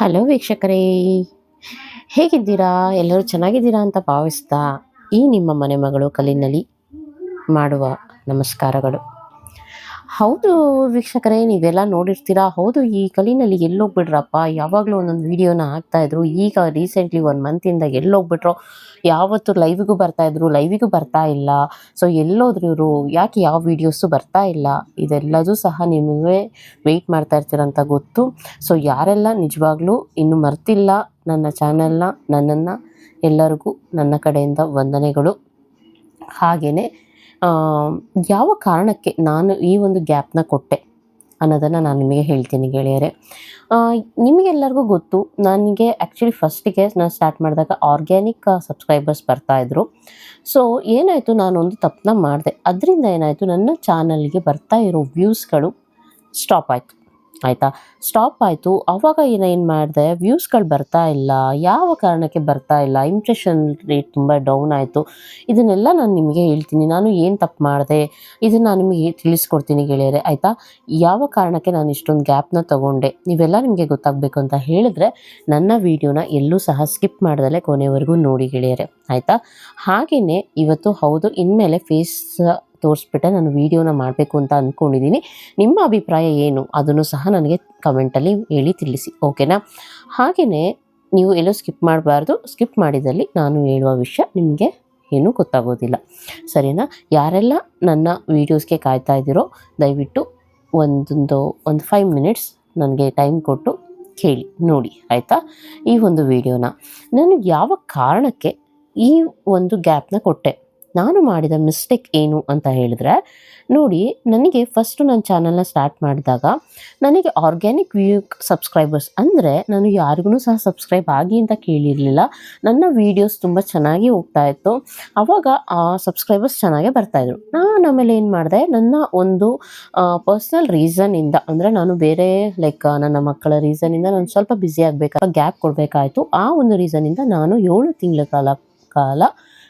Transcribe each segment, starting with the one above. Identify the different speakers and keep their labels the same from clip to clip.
Speaker 1: Hello ವೀಕ್ಷಕರೇ, ಹೇಗಿದ್ದೀರಾ? ಎಲ್ಲರೂ ಚೆನ್ನಾಗಿದ್ದೀರಾ ಅಂತ ಭಾವಿಸ್ತಾ ಈ ನಿಮ್ಮ ಮನೆ ಮಗಳು ಕಲಿನಲ್ಲಿ ಮಾಡುವ ನಮಸ್ಕಾರಗಳು. ಹೌದು ವೀಕ್ಷಕರೇ, ನೀವೆಲ್ಲ ನೋಡಿರ್ತೀರಾ. ಹೌದು, ಈ ಕಲಿನಲ್ಲಿ ಎಲ್ಲೋಗ್ಬಿಟ್ರಪ್ಪ, ಯಾವಾಗಲೂ ಒಂದೊಂದು ವಿಡಿಯೋನ ಹಾಕ್ತಾಯಿದ್ರು. ಈಗ ರೀಸೆಂಟ್ಲಿ 1 ಮಂತಿಂದ ಎಲ್ಲೋಗ್ಬಿಟ್ರೋ, ಯಾವತ್ತು ಲೈವಿಗೂ ಬರ್ತಾಯಿದ್ರು, ಲೈವಿಗೂ ಬರ್ತಾ ಇಲ್ಲ. ಸೊ ಎಲ್ಲೋದ್ರು ಇವರು, ಯಾಕೆ ಯಾವ ವೀಡಿಯೋಸು ಬರ್ತಾ ಇಲ್ಲ, ಇದೆಲ್ಲದೂ ಸಹ ನಿಮಗೆ ವೆಯ್ಟ್ ಮಾಡ್ತಾ ಇರ್ತೀರಂತ ಗೊತ್ತು. ಸೊ ಯಾರೆಲ್ಲ ನಿಜವಾಗ್ಲೂ ಇನ್ನೂ ಮರ್ತಿಲ್ಲ ನನ್ನ ಚಾನಲ್ನ, ನನ್ನನ್ನು, ಎಲ್ಲರಿಗೂ ನನ್ನ ಕಡೆಯಿಂದ ವಂದನೆಗಳು. ಹಾಗೆಯೇ ಯಾವ ಕಾರಣಕ್ಕೆ ನಾನು ಈ ಒಂದು ಗ್ಯಾಪ್ನ ಕೊಟ್ಟೆ ಅನ್ನೋದನ್ನು ನಾನು ನಿಮಗೆ ಹೇಳ್ತೀನಿ ಗೆಳೆಯರೆ. ನಿಮಗೆಲ್ಲರಿಗೂ ಗೊತ್ತು, ನನಗೆ ಆ್ಯಕ್ಚುಲಿ ಫಸ್ಟಿಗೆ ನಾನು ಸ್ಟಾರ್ಟ್ ಮಾಡಿದಾಗ ಆರ್ಗ್ಯಾನಿಕ್ ಸಬ್ಸ್ಕ್ರೈಬರ್ಸ್ ಬರ್ತಾಯಿದ್ರು. ಸೊ ಏನಾಯಿತು, ನಾನೊಂದು ತಪ್ಪನ್ನ ಮಾಡಿದೆ. ಅದರಿಂದ ಏನಾಯಿತು, ನನ್ನ ಚಾನಲ್ಗೆ ಬರ್ತಾ ಇರೋ ವ್ಯೂಸ್ಗಳು ಸ್ಟಾಪ್ ಆಯಿತು. ಆಯಿತಾ, ಸ್ಟಾಪ್ ಆಯಿತು. ಆವಾಗ ಏನು ಮಾಡಿದೆ, ವ್ಯೂಸ್ಗಳು ಬರ್ತಾ ಇಲ್ಲ. ಯಾವ ಕಾರಣಕ್ಕೆ ಬರ್ತಾ ಇಲ್ಲ, ಇಂಪ್ರೆಷನ್ ರೇಟ್ ತುಂಬ ಡೌನ್ ಆಯಿತು. ಇದನ್ನೆಲ್ಲ ನಾನು ನಿಮಗೆ ಹೇಳ್ತೀನಿ, ನಾನು ಏನು ತಪ್ಪು ಮಾಡಿದೆ ಇದನ್ನು ನಾನು ನಿಮಗೆ ತಿಳಿಸ್ಕೊಡ್ತೀನಿ ಗೆಳೆಯರೆ. ಆಯಿತಾ, ಯಾವ ಕಾರಣಕ್ಕೆ ನಾನು ಇಷ್ಟೊಂದು ಗ್ಯಾಪ್ನ ತೊಗೊಂಡೆ, ನೀವೆಲ್ಲ ನಿಮಗೆ ಗೊತ್ತಾಗಬೇಕು ಅಂತ ಹೇಳಿದ್ರೆ ನನ್ನ ವೀಡಿಯೋನ ಎಲ್ಲೂ ಸಹ ಸ್ಕಿಪ್ ಮಾಡ್ದಲೇ ಕೊನೆವರೆಗೂ ನೋಡಿ ಗೆಳೆಯರೆ. ಆಯಿತಾ, ಹಾಗೆಯೇ ಇವತ್ತು ಹೌದು, ಇನ್ಮೇಲೆ ಫೇಸ್ ತೋರಿಸ್ಬಿಟ್ಟೆ ನಾನು ವೀಡಿಯೋನ ಮಾಡಬೇಕು ಅಂತ ಅಂದ್ಕೊಂಡಿದ್ದೀನಿ. ನಿಮ್ಮ ಅಭಿಪ್ರಾಯ ಏನು ಅದನ್ನು ಸಹ ನನಗೆ ಕಮೆಂಟಲ್ಲಿ ಹೇಳಿ ತಿಳಿಸಿ, ಓಕೆನಾ? ಹಾಗೆಯೇ ನೀವು ಎಲ್ಲೂ ಸ್ಕಿಪ್ ಮಾಡಬಾರ್ದು. ಸ್ಕಿಪ್ ಮಾಡಿದಲ್ಲಿ ನಾನು ಹೇಳುವ ವಿಷಯ ನಿಮಗೆ ಏನೂ ಗೊತ್ತಾಗೋದಿಲ್ಲ, ಸರಿನಾ? ಯಾರೆಲ್ಲ ನನ್ನ ವೀಡಿಯೋಸ್ಗೆ ಕಾಯ್ತಾ ಇದ್ದೀರೋ ದಯವಿಟ್ಟು ಒಂದು 5 ಮಿನಿಟ್ಸ್ ನನಗೆ ಟೈಮ್ ಕೊಟ್ಟು ಕೇಳಿ ನೋಡಿ, ಆಯಿತಾ? ಈ ಒಂದು ವೀಡಿಯೋನ ನಾನು ಯಾವ ಕಾರಣಕ್ಕೆ ಈ ಒಂದು ಗ್ಯಾಪ್ನ ಕೊಟ್ಟೆ, ನಾನು ಮಾಡಿದ ಮಿಸ್ಟೇಕ್ ಏನು ಅಂತ ಹೇಳಿದ್ರೆ, ನೋಡಿ, ನನಗೆ ಫಸ್ಟು ನನ್ನ ಚಾನಲ್ನ ಸ್ಟಾರ್ಟ್ ಮಾಡಿದಾಗ ನನಗೆ ಆರ್ಗ್ಯಾನಿಕ್ ಸಬ್ಸ್ಕ್ರೈಬರ್ಸ್ ಅಂದರೆ ನಾನು ಯಾರಿಗೂ ಸಹ ಸಬ್ಸ್ಕ್ರೈಬ್ ಆಗಿ ಅಂತ ಕೇಳಿರಲಿಲ್ಲ. ನನ್ನ ವೀಡಿಯೋಸ್ ತುಂಬ ಚೆನ್ನಾಗಿ ಹೋಗ್ತಾಯಿತ್ತು. ಆವಾಗ ಆ ಸಬ್ಸ್ಕ್ರೈಬರ್ಸ್ ಚೆನ್ನಾಗೇ ಬರ್ತಾಯಿದ್ರು. ನಾನು ಆಮೇಲೆ ಏನು ಮಾಡಿದೆ, ನನ್ನ ಒಂದು ಪರ್ಸ್ನಲ್ ರೀಸನ್ನಿಂದ, ಅಂದರೆ ನಾನು ಬೇರೆ ನನ್ನ ಮಕ್ಕಳ ರೀಸನ್ನಿಂದ ನಾನು ಸ್ವಲ್ಪ ಬ್ಯುಸಿ ಆಗಬೇಕಾ, ಗ್ಯಾಪ್ ಕೊಡಬೇಕಾಯಿತು. ಆ ಒಂದು ರೀಸನ್ನಿಂದ ನಾನು 7 ತಿಂಗಳ ಕಾಲ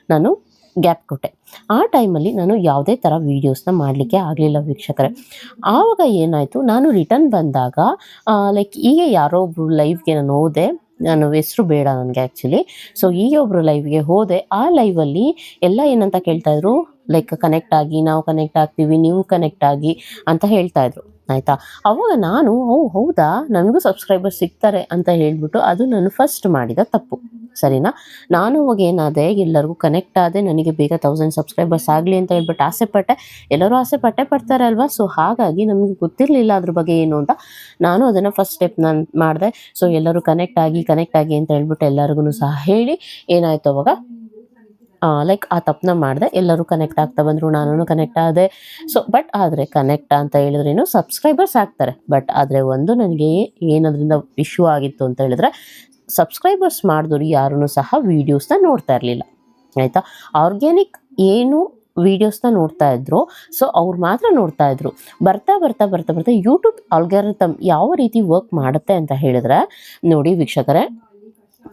Speaker 1: ನಾನು ಗ್ಯಾಪ್ ಕೊಟ್ಟೆ. ಆ ಟೈಮಲ್ಲಿ ನಾನು ಯಾವುದೇ ಥರ ವೀಡಿಯೋಸ್ನ ಮಾಡಲಿಕ್ಕೆ ಆಗಲಿಲ್ಲ ವೀಕ್ಷಕರೇ. ಆವಾಗ ಏನಾಯಿತು, ನಾನು ರಿಟರ್ನ್ ಬಂದಾಗ ಹೀಗೆ ಯಾರೋ ಒಬ್ಬರು ಲೈವ್ಗೆ ನಾನು ಹೋದೆ. ನಾನು ಹೆಸರು ಬೇಡ ನನಗೆ ಆ್ಯಕ್ಚುಲಿ. ಸೊ ಹೀಗೆ ಒಬ್ಬರು ಲೈವ್ಗೆ ಹೋದೆ. ಆ ಲೈವಲ್ಲಿ ಎಲ್ಲ ಏನಂತ ಕೇಳ್ತಾಯಿದ್ರು, ಕನೆಕ್ಟ್ ಆಗಿ, ನಾವು ಕನೆಕ್ಟ್ ಆಗ್ತೀವಿ, ನೀವು ಕನೆಕ್ಟ್ ಆಗಿ ಅಂತ ಹೇಳ್ತಾಯಿದ್ರು. ಆಯಿತಾ, ಅವಾಗ ನಾನು ಹೌದಾ, ನನಗೂ ಸಬ್ಸ್ಕ್ರೈಬರ್ ಸಿಗ್ತಾರೆ ಅಂತ ಹೇಳಿಬಿಟ್ಟು, ಅದು ನಾನು ಫಸ್ಟ್ ಮಾಡಿದ ತಪ್ಪು, ಸರಿನಾ? ನಾನು ಅವಾಗ ಏನಾದೆ, ಎಲ್ಲರಿಗೂ ಕನೆಕ್ಟ್ ಆದೆ, ನನಗೆ ಬೇಗ 1000 ಸಬ್ಸ್ಕ್ರೈಬರ್ಸ್ ಆಗಲಿ ಅಂತ ಹೇಳ್ಬಿಟ್ಟು ಆಸೆ ಪಟ್ಟೆ. ಎಲ್ಲರೂ ಆಸೆ ಪಡ್ತಾರೆ ಅಲ್ವಾ? ಸೊ ಹಾಗಾಗಿ ನಮಗೆ ಗೊತ್ತಿರಲಿಲ್ಲ ಅದ್ರ ಬಗ್ಗೆ ಏನು ಅಂತ. ನಾನು ಅದನ್ನು ಫಸ್ಟ್ ಸ್ಟೆಪ್ ನಾನು ಮಾಡಿದೆ. ಸೊ ಎಲ್ಲರೂ ಕನೆಕ್ಟ್ ಆಗಿ ಅಂತ ಹೇಳ್ಬಿಟ್ಟು ಎಲ್ಲರಿಗೂ ಸಹ ಹೇಳಿ, ಏನಾಯಿತು ಅವಾಗ ಆ ತಪ್ಪನ್ನ ಮಾಡಿದೆ. ಎಲ್ಲರೂ ಕನೆಕ್ಟ್ ಆಗ್ತಾ ಬಂದರು, ನಾನು ಕನೆಕ್ಟ್ ಆದೆ. ಸೊ ಬಟ್ ಆದರೆ ಕನೆಕ್ಟ್ ಅಂತ ಹೇಳಿದ್ರೇನು, ಸಬ್ಸ್ಕ್ರೈಬರ್ಸ್ ಆಗ್ತಾರೆ. ಬಟ್ ಆದರೆ ಒಂದು ನನಗೆ ಏನದ್ರಿಂದ ಇಶ್ಯೂ ಆಗಿತ್ತು ಅಂತ ಹೇಳಿದ್ರೆ, ಸಬ್ಸ್ಕ್ರೈಬರ್ಸ್ ಮಾಡಿದವರು ಯಾರೂ ಸಹ ವೀಡಿಯೋಸ್ನ ನೋಡ್ತಾ ಇರಲಿಲ್ಲ. ಆಯಿತಾ, ಆರ್ಗ್ಯಾನಿಕ್ ಏನು ವೀಡಿಯೋಸ್ನ ನೋಡ್ತಾ ಇದ್ರು, ಸೊ ಅವ್ರು ಮಾತ್ರ ನೋಡ್ತಾ ಇದ್ರು. ಬರ್ತಾ ಯೂಟ್ಯೂಬ್ ಆಲ್ಗಾರಿಥಮ್ ಯಾವ ರೀತಿ ವರ್ಕ್ ಮಾಡುತ್ತೆ ಅಂತ ಹೇಳಿದ್ರೆ, ನೋಡಿ ವೀಕ್ಷಕರೇ,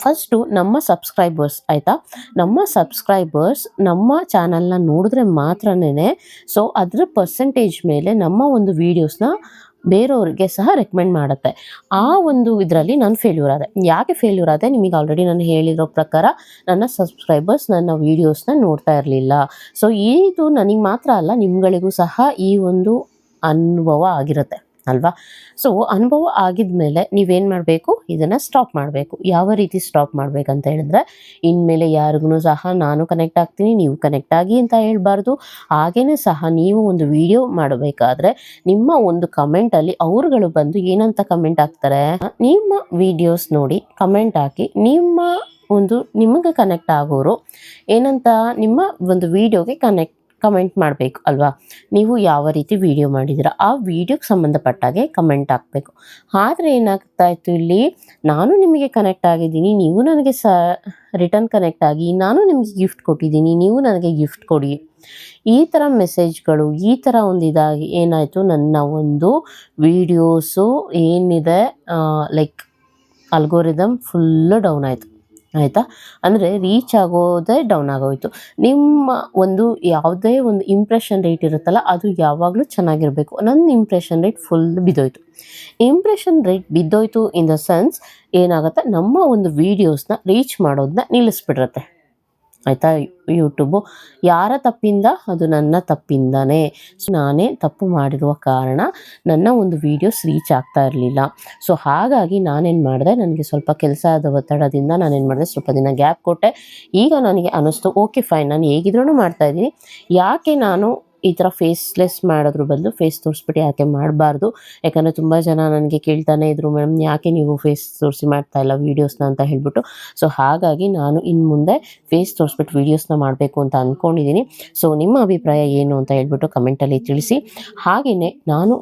Speaker 1: ಫಸ್ಟು ನಮ್ಮ ಸಬ್ಸ್ಕ್ರೈಬರ್ಸ್, ಆಯಿತಾ, ನಮ್ಮ ಸಬ್ಸ್ಕ್ರೈಬರ್ಸ್ ನಮ್ಮ ಚಾನಲ್ನ ನೋಡಿದ್ರೆ ಮಾತ್ರನೇ, ಸೊ ಅದರ ಪರ್ಸೆಂಟೇಜ್ ಮೇಲೆ ನಮ್ಮ ಒಂದು ವೀಡಿಯೋಸ್ನ ಬೇರೆಯವ್ರಿಗೆ ಸಹ ರೆಕಮೆಂಡ್ ಮಾಡುತ್ತೆ. ಆ ಒಂದು ಇದರಲ್ಲಿ ನಾನು ಫೇಲ್ಯೂರ್ ಆದೆ. ಯಾಕೆ ಫೇಲ್ಯೂರ್ ಆದೆ, ನಿಮಗೆ ಆಲ್ರೆಡಿ ನಾನು ಹೇಳಿರೋ ಪ್ರಕಾರ ನನ್ನ ಸಬ್ಸ್ಕ್ರೈಬರ್ಸ್ ನನ್ನ ವೀಡಿಯೋಸ್ನ ನೋಡ್ತಾ ಇರಲಿಲ್ಲ. ಸೊ ಇದು ನನಗೆ ಮಾತ್ರ ಅಲ್ಲ, ನಿಮ್ಗಳಿಗೂ ಸಹ ಈ ಒಂದು ಅನುಭವ ಆಗಿರುತ್ತೆ ಅಲ್ವಾ? ಸೊ ಅನುಭವ ಆಗಿದ್ಮೇಲೆ ನೀವೇನು ಮಾಡಬೇಕು, ಇದನ್ನು ಸ್ಟಾಪ್ ಮಾಡಬೇಕು. ಯಾವ ರೀತಿ ಸ್ಟಾಪ್ ಮಾಡಬೇಕಂತ ಹೇಳಿದ್ರೆ, ಇನ್ಮೇಲೆ ಯಾರಿಗೂ ಸಹ ನಾನು ಕನೆಕ್ಟ್ ಆಗ್ತೀನಿ, ನೀವು ಕನೆಕ್ಟ್ ಆಗಿ ಅಂತ ಹೇಳ್ಬಾರ್ದು. ಹಾಗೆಯೇ ಸಹ ನೀವು ಒಂದು ವಿಡಿಯೋ ಮಾಡಬೇಕಾದ್ರೆ ನಿಮ್ಮ ಒಂದು ಕಮೆಂಟಲ್ಲಿ ಅವ್ರುಗಳು ಬಂದು ಏನಂತ ಕಮೆಂಟ್ ಹಾಕ್ತಾರೆ, ನಿಮ್ಮ ವಿಡಿಯೋಸ್ ನೋಡಿ ಕಮೆಂಟ್ ಹಾಕಿ, ನಿಮಗೆ ಕನೆಕ್ಟ್ ಆಗೋರು ಏನಂತ ನಿಮ್ಮ ಒಂದು ವಿಡಿಯೋಗೆ ಕಮೆಂಟ್ ಮಾಡಬೇಕು ಅಲ್ವಾ? ನೀವು ಯಾವ ರೀತಿ ವಿಡಿಯೋ ಮಾಡಿದ್ದೀರಾ ಆ ವಿಡಿಯೋಗೆ ಸಂಬಂಧಪಟ್ಟಾಗೆ ಕಮೆಂಟ್ ಹಾಕಬೇಕು. ಆದರೆ ಏನಾಗ್ತಾ ಇತ್ತು ಇಲ್ಲಿ, ನಾನು ನಿಮಗೆ ಕನೆಕ್ಟ್ ಆಗಿದ್ದೀನಿ, ನೀವು ನನಗೆ ರಿಟರ್ನ್ ಕನೆಕ್ಟ್ ಆಗಿ, ನಾನು ನಿಮಗೆ ಗಿಫ್ಟ್ ಕೊಟ್ಟಿದ್ದೀನಿ, ನೀವು ನನಗೆ ಗಿಫ್ಟ್ ಕೊಡಿ, ಈ ಥರ ಮೆಸೇಜ್ಗಳು, ಈ ಥರ ಒಂದು ಇದಾಗಿ ಏನಾಯಿತು, ನನ್ನ ಒಂದು ವೀಡಿಯೋಸು ಏನಿದೆ ಆಲ್ಗೋರಿದಮ್ ಫುಲ್ಲು ಡೌನ್ ಆಯಿತು. ಆಯಿತಾ. ಅಂದರೆ ರೀಚ್ ಆಗೋದೇ ಡೌನ್ ಆಗೋಯಿತು. ನಿಮ್ಮ ಒಂದು ಯಾವುದೇ ಒಂದು ಇಂಪ್ರೆಷನ್ ರೇಟ್ ಇರುತ್ತಲ್ಲ ಅದು ಯಾವಾಗಲೂ ಚೆನ್ನಾಗಿರಬೇಕು. ನನ್ನ ಇಂಪ್ರೆಷನ್ ರೇಟ್ ಫುಲ್ ಬಿದ್ದೋಯ್ತು. ಇಂಪ್ರೆಷನ್ ರೇಟ್ ಬಿದ್ದೋಯ್ತು ಇನ್ ದ ಸೆನ್ಸ್ ಏನಾಗುತ್ತೆ, ನಮ್ಮ ಒಂದು ವೀಡಿಯೋಸ್ನ ರೀಚ್ ಮಾಡೋದನ್ನ ನಿಲ್ಲಿಸ್ಬಿಡ್ರತ್ತೆ. ಆಯಿತಾ. ಯೂಟ್ಯೂಬು ಯಾರ ತಪ್ಪಿಂದ, ಅದು ನನ್ನ ತಪ್ಪಿಂದನೇ. ಸೊ ನಾನೇ ತಪ್ಪು ಮಾಡಿರುವ ಕಾರಣ ನನ್ನ ಒಂದು ವೀಡಿಯೋಸ್ ರೀಚ್ ಆಗ್ತಾ ಇರಲಿಲ್ಲ. ಸೊ ಹಾಗಾಗಿ ನಾನೇನು ಮಾಡಿದೆ, ನನಗೆ ಸ್ವಲ್ಪ ಕೆಲಸದ ಒತ್ತಡದಿಂದ ನಾನೇನು ಮಾಡಿದೆ, ಸ್ವಲ್ಪ ದಿನ ಗ್ಯಾಪ್ ಕೊಟ್ಟೆ. ಈಗ ನನಗೆ ಅನ್ನಿಸ್ತು ಓಕೆ ಫೈನ್, ನಾನು ಹೇಗಿದ್ರೂ ಮಾಡ್ತಾಯಿದ್ದೀನಿ, ಯಾಕೆ ನಾನು ಈ ಥರ ಫೇಸ್ಲೆಸ್ ಮಾಡೋದ್ರ ಬದಲು ಫೇಸ್ ತೋರಿಸ್ಬಿಟ್ಟು ಯಾಕೆ ಮಾಡಬಾರ್ದು. ಯಾಕಂದರೆ ತುಂಬ ಜನ ನನಗೆ ಕೇಳ್ತಾನೆ ಇದ್ರು, ಮೇಡಮ್ ಯಾಕೆ ನೀವು ಫೇಸ್ ತೋರಿಸಿ ಮಾಡ್ತಾಯಿಲ್ಲ ವೀಡಿಯೋಸ್ನ ಅಂತ ಹೇಳ್ಬಿಟ್ಟು. ಸೊ ಹಾಗಾಗಿ ನಾನು ಇನ್ನು ಮುಂದೆ ಫೇಸ್ ತೋರಿಸ್ಬಿಟ್ಟು ವೀಡಿಯೋಸ್ನ ಮಾಡಬೇಕು ಅಂತ ಅಂದ್ಕೊಂಡಿದ್ದೀನಿ. ಸೊ ನಿಮ್ಮ ಅಭಿಪ್ರಾಯ ಏನು ಅಂತ ಹೇಳ್ಬಿಟ್ಟು ಕಮೆಂಟಲ್ಲಿ ತಿಳಿಸಿ. ಹಾಗೆಯೇ ನಾನು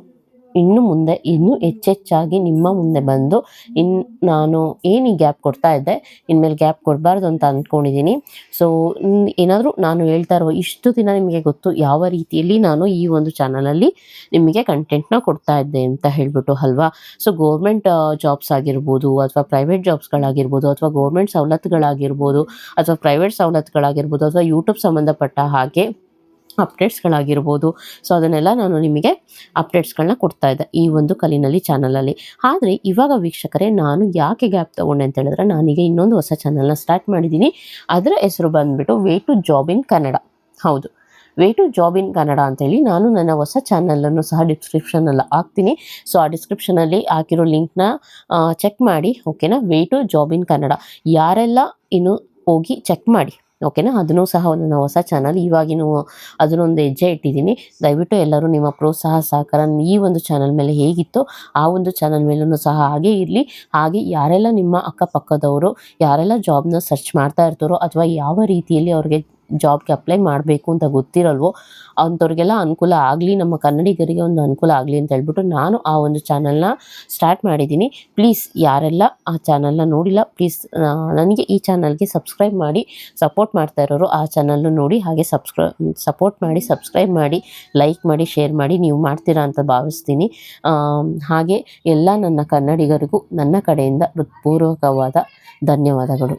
Speaker 1: ಇನ್ನು ಮುಂದೆ ಇನ್ನೂ ಹೆಚ್ಚೆಚ್ಚಾಗಿ ನಿಮ್ಮ ಮುಂದೆ ಬಂದು ನಾನು ಏನು ಈ ಗ್ಯಾಪ್ ಕೊಡ್ತಾ ಇದ್ದೆ, ಇನ್ಮೇಲೆ ಗ್ಯಾಪ್ ಕೊಡಬಾರ್ದು ಅಂತ ಅಂದ್ಕೊಂಡಿದ್ದೀನಿ. ಸೊ ಏನಾದರೂ ನಾನು ಹೇಳ್ತಾ ಇರೋ ಇಷ್ಟು ದಿನ ನಿಮಗೆ ಗೊತ್ತು ಯಾವ ರೀತಿಯಲ್ಲಿ ನಾನು ಈ ಒಂದು ಚಾನಲಲ್ಲಿ ನಿಮಗೆ ಕಂಟೆಂಟ್ನ ಕೊಡ್ತಾ ಇದ್ದೆ ಅಂತ ಹೇಳ್ಬಿಟ್ಟು ಅಲ್ವಾ. ಸೊ ಗೌರ್ಮೆಂಟ್ ಜಾಬ್ಸ್ ಆಗಿರ್ಬೋದು, ಅಥವಾ ಪ್ರೈವೇಟ್ ಜಾಬ್ಸ್ಗಳಾಗಿರ್ಬೋದು, ಅಥವಾ ಗೌರ್ಮೆಂಟ್ ಸವಲತ್ತುಗಳಾಗಿರ್ಬೋದು, ಅಥವಾ ಪ್ರೈವೇಟ್ ಸವಲತ್ತುಗಳಾಗಿರ್ಬೋದು, ಅಥವಾ ಯೂಟ್ಯೂಬ್ ಸಂಬಂಧಪಟ್ಟ ಹಾಗೆ ಅಪ್ಡೇಟ್ಸ್ಗಳಾಗಿರ್ಬೋದು. ಸೊ ಅದನ್ನೆಲ್ಲ ನಾನು ನಿಮಗೆ ಅಪ್ಡೇಟ್ಸ್ಗಳನ್ನ ಕೊಡ್ತಾ ಇದ್ದೆ ಈ ಒಂದು ಕಲಿನಲ್ಲಿ ಚಾನಲಲ್ಲಿ. ಆದರೆ ಇವಾಗ ವೀಕ್ಷಕರೇ, ನಾನು ಯಾಕೆ ಗ್ಯಾಪ್ ತೊಗೊಂಡೆ ಅಂತ ಹೇಳಿದ್ರೆ, ನಾನೀಗ ಇನ್ನೊಂದು ಹೊಸ ಚಾನಲ್ನ ಸ್ಟಾರ್ಟ್ ಮಾಡಿದ್ದೀನಿ. ಅದರ ಹೆಸರು ಬಂದುಬಿಟ್ಟು way to job in Kannada. ಹೌದು, way to job in Kannada ಅಂತೇಳಿ ನಾನು ನನ್ನ ಹೊಸ ಚಾನಲನ್ನು ಸಹ ಡಿಸ್ಕ್ರಿಪ್ಷನಲ್ಲಿ ಹಾಕ್ತೀನಿ. ಸೊ ಆ ಡಿಸ್ಕ್ರಿಪ್ಷನಲ್ಲಿ ಹಾಕಿರೋ ಲಿಂಕ್ನ ಚೆಕ್ ಮಾಡಿ, ಓಕೆನಾ. Way to job in Kannada ಯಾರೆಲ್ಲ ಇನ್ನು ಹೋಗಿ ಚೆಕ್ ಮಾಡಿ, ಓಕೆನಾ. ಅದನ್ನು ಸಹ ನನ್ನ ಹೊಸ ಚಾನಲ್, ಇವಾಗಿನೂ ಅದನ್ನೊಂದು ಹೆಜ್ಜೆ ಇಟ್ಟಿದ್ದೀನಿ. ದಯವಿಟ್ಟು ಎಲ್ಲರೂ ನಿಮ್ಮ ಪ್ರೋತ್ಸಾಹ ಸಹಕಾರ ಈ ಒಂದು ಚಾನಲ್ ಮೇಲೆ ಹೇಗಿತ್ತು ಆ ಒಂದು ಚಾನಲ್ ಮೇಲೂ ಸಹ ಹಾಗೇ ಇರಲಿ. ಹಾಗೆ ಯಾರೆಲ್ಲ ನಿಮ್ಮ ಅಕ್ಕಪಕ್ಕದವರು ಯಾರೆಲ್ಲ ಜಾಬ್ನ ಸರ್ಚ್ ಮಾಡ್ತಾ ಇರ್ತಾರೋ, ಅಥವಾ ಯಾವ ರೀತಿಯಲ್ಲಿ ಅವ್ರಿಗೆ ಜಾಬ್ಗೆ ಅಪ್ಲೈ ಮಾಡಬೇಕು ಅಂತ ಗೊತ್ತಿರಲ್ವೋ ಅಂಥವ್ರಿಗೆಲ್ಲ ಅನುಕೂಲ ಆಗಲಿ, ನಮ್ಮ ಕನ್ನಡಿಗರಿಗೆ ಒಂದು ಅನುಕೂಲ ಆಗಲಿ ಅಂತ ಹೇಳ್ಬಿಟ್ಟು ನಾನು ಆ ಒಂದು ಚಾನಲ್ನ ಸ್ಟಾರ್ಟ್ ಮಾಡಿದ್ದೀನಿ. ಪ್ಲೀಸ್ ಯಾರೆಲ್ಲ ಆ ಚಾನಲ್ನ ನೋಡಿಲ್ಲ, ಪ್ಲೀಸ್ ನನಗೆ ಈ ಚಾನಲ್ಗೆ ಸಬ್ಸ್ಕ್ರೈಬ್ ಮಾಡಿ, ಸಪೋರ್ಟ್ ಮಾಡ್ತಾ ಇರೋರು ಆ ಚಾನಲ್ನ ನೋಡಿ, ಹಾಗೆ ಸಪೋರ್ಟ್ ಮಾಡಿ, ಸಬ್ಸ್ಕ್ರೈಬ್ ಮಾಡಿ, ಲೈಕ್ ಮಾಡಿ, ಶೇರ್ ಮಾಡಿ, ನೀವು ಮಾಡ್ತೀರಾ ಅಂತ ಭಾವಿಸ್ತೀನಿ. ಹಾಗೆ ಎಲ್ಲ ನನ್ನ ಕನ್ನಡಿಗರಿಗೂ ನನ್ನ ಕಡೆಯಿಂದ ಹೃತ್ಪೂರ್ವಕವಾದ ಧನ್ಯವಾದಗಳು.